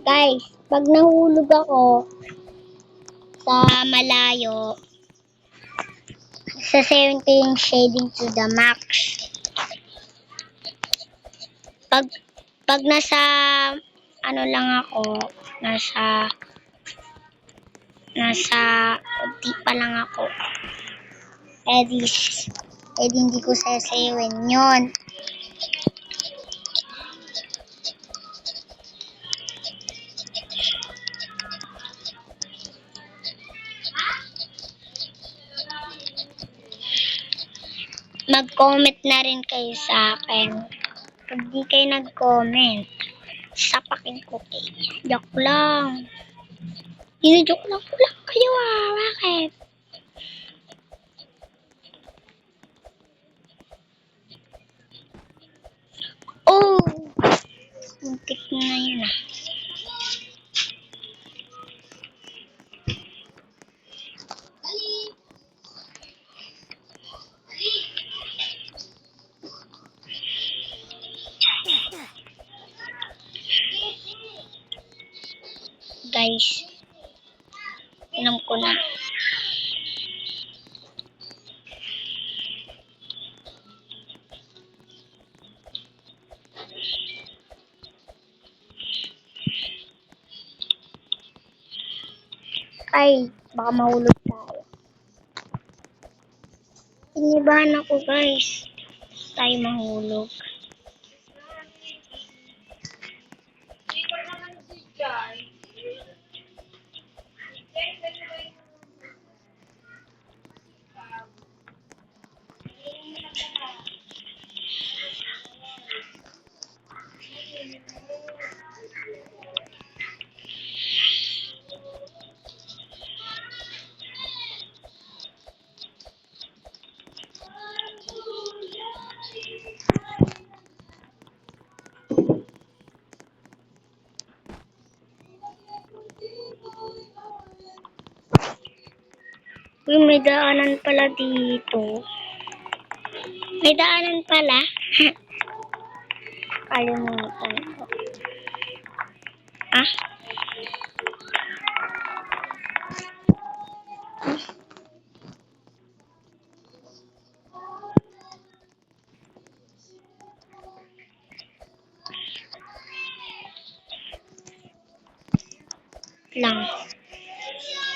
Guys, pag nahulog ako sa malayo, sasayaw ko yung shading to the max. Pag nasa ano lang ako, nasa unti pa lang ako, edi hindi ko sasayawin yon. Mag-comment na rin kayo sa akin. Pag di kayo nag-comment, sapakin ko kayo. Joke lang. Joke lang ko lang kayo Bakit? Oh! Muntik na yun Guys, inom ko na. Ay, baka mahulog tayo. Inibahan ako guys. Tayo mahulog. Uy, may daanan pala dito. May daanan pala. Kalimutan ko. Ah? Lang.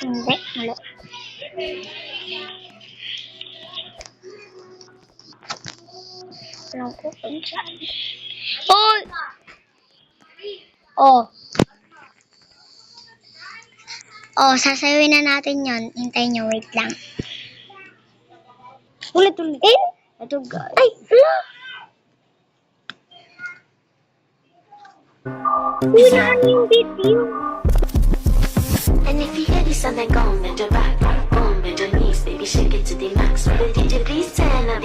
Hindi. Malo. Alam ko kung saan. Hoy! Sasayawin na natin yon. Hintayin nyo, wait lang. Ulit-ulitin? Ito guys. Ay, wala! Wala yung video. And if you hear this song, then go on, bend your back, go on, bend your knees, baby, shake it to the max. Will you please tell them